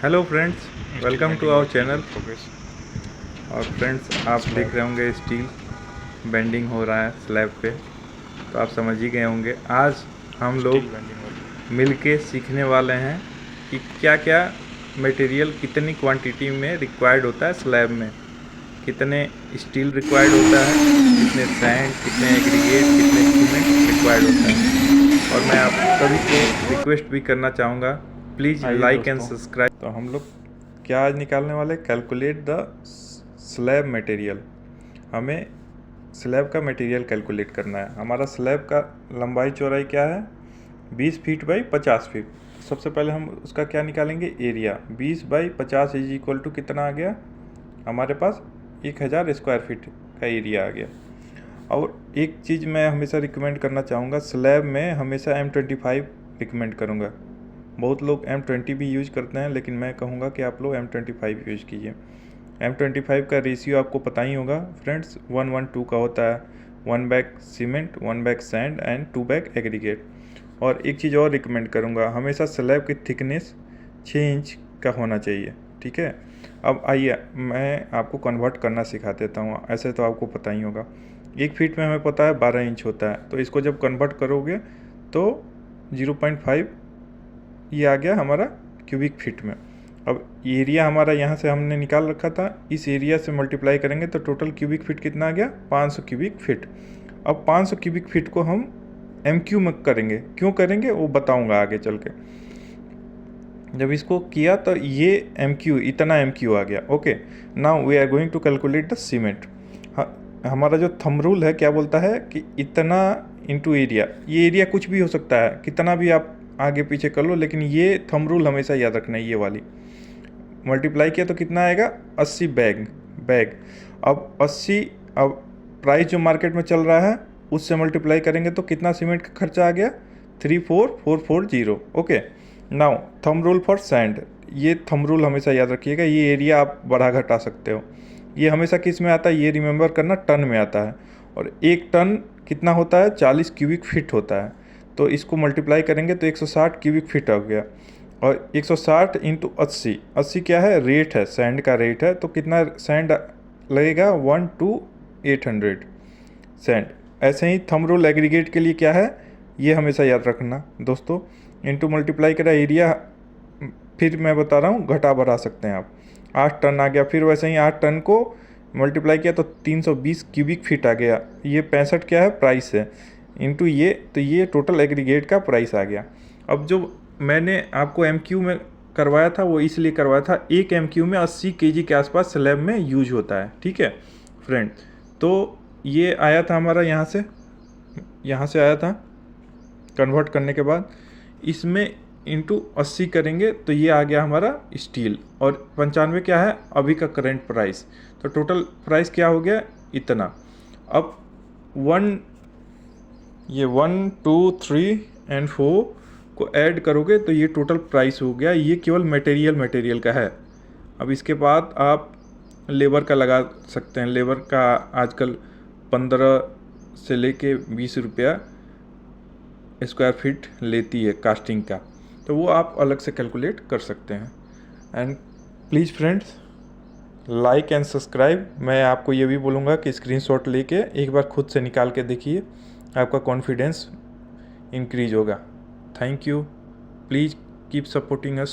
Hello friends, welcome to our channel. और friends, आप देख रहे होंगे स्टील बेंडिंग हो रहा है स्लैब पे, तो आप समझ ही गए होंगे। आज हम लोग मिलके सीखने वाले हैं कि क्या क्या मटेरियल कितनी क्वांटिटी में रिक्वायर्ड होता है स्लैब में, कितने स्टील रिक्वायर्ड होता है, कितने सैंड, कितने एग्रीगेट, कितने सीमेंट रिक्वायर्ड होता है। और मैं आप सभी को रिक्वेस्ट भी करना चाहूँगा, प्लीज़ लाइक एंड सब्सक्राइब। तो हम लोग क्या आज निकालने वाले, कैलकुलेट द स्लैब मटेरियल। हमें स्लैब का मटेरियल कैलकुलेट करना है। हमारा स्लैब का लंबाई चौड़ाई क्या है, 20 फीट बाई 50 फीट। सबसे पहले हम उसका क्या निकालेंगे, area. 20 by 50 is equal to कितना आ गया हमारे पास, 1000 स्क्वायर फीट का एरिया आ गया। और एक चीज़ मैं हमेशा रिकमेंड करना चाहूँगा, स्लैब में हमेशा M25 रिकमेंड करूँगा। बहुत लोग M20 भी यूज करते हैं, लेकिन मैं कहूँगा कि आप लोग M25 यूज कीजिए। M25 का रेशियो आपको पता ही होगा फ्रेंड्स, 1:1:2 का होता है। 1 bag cement, 1 bag sand and 2 bag aggregate. और एक चीज़ और रिकमेंड करूँगा, हमेशा स्लैब की थिकनेस 6 इंच का होना चाहिए, ठीक है। अब आइए मैं आपको कन्वर्ट करना सिखा देता हूँ। ऐसे तो आपको पता ही होगा, 1 फीट में हमें पता है 12 इंच होता है, तो इसको जब कन्वर्ट करोगे तो 0.5 ये आ गया हमारा क्यूबिक फीट में। अब एरिया हमारा यहाँ से हमने निकाल रखा था, इस एरिया से मल्टीप्लाई करेंगे तो टोटल क्यूबिक फीट कितना आ गया, 500 क्यूबिक फीट। अब 500 क्यूबिक फीट को हम MQ में करेंगे, क्यों करेंगे वो बताऊंगा आगे चल के। जब इसको किया तो ये MQ, इतना MQ आ गया। Okay, now we are going to calculate the cement. हमारा जो थंब रूल है क्या बोलता है कि इतना इंटू एरिया। ये एरिया कुछ भी हो सकता है, कितना भी आप आगे पीछे कर लो, लेकिन ये थंब रूल हमेशा याद रखना है। ये वाली मल्टीप्लाई किया तो कितना आएगा, 80 बैग। अब 80, अब प्राइस जो मार्केट में चल रहा है उससे मल्टीप्लाई करेंगे तो कितना सीमेंट का खर्चा आ गया, 34440। Okay, now thumb rule for sand. ये थंब रूल हमेशा याद रखिएगा। ये एरिया आप बढ़ा घटा सकते हो। ये हमेशा किस में आता है, ये रिमेंबर करना, टन में आता है। और 1 टन कितना होता है, 40 क्यूबिक फीट होता है। तो इसको मल्टीप्लाई करेंगे तो 160 क्यूबिक फीट हो गया। और 160 इंटू 80, 80 क्या है, रेट है, सैंड का रेट है। तो कितना सैंड लगेगा, 1 to 800 सैंड। ऐसे ही थंब रूल एग्रीगेट के लिए क्या है, ये हमेशा याद रखना दोस्तों। इंटू मल्टीप्लाई करा एरिया, फिर मैं बता रहा हूँ घटा बढ़ा सकते हैं आप। 8 टन आ गया। फिर वैसे ही 8 टन को मल्टीप्लाई किया तो 320 क्यूबिक फीट आ गया। ये 65 क्या है, प्राइस है, इंटू ये, तो ये टोटल एग्रीगेट का प्राइस आ गया। अब जो मैंने आपको MQ में करवाया था वो इसलिए करवाया था, एक MQ में 80 kg के आसपास स्लैब में यूज होता है, ठीक है फ्रेंड। तो ये आया था हमारा यहाँ से आया था। कन्वर्ट करने के बाद इसमें इंटू 80 करेंगे तो ये आ गया हमारा स्टील। और 95 क्या है अभी का करंट प्राइस। तो टोटल प्राइस क्या हो गया, इतना। अब 1 2 3 एंड 4 को ऐड करोगे तो ये टोटल प्राइस हो गया। ये केवल मटेरियल का है। अब इसके बाद आप लेबर का लगा सकते हैं। लेबर का आजकल 15 से लेके 20 रुपया स्क्वायर फीट लेती है कास्टिंग का, तो वो आप अलग से कैलकुलेट कर सकते हैं। And please friends, like and subscribe. मैं आपको ये भी बोलूँगा कि स्क्रीनशॉट लेके एक बार खुद से निकाल के देखिए, आपका कॉन्फिडेंस इंक्रीज होगा। Thank you, please keep supporting us.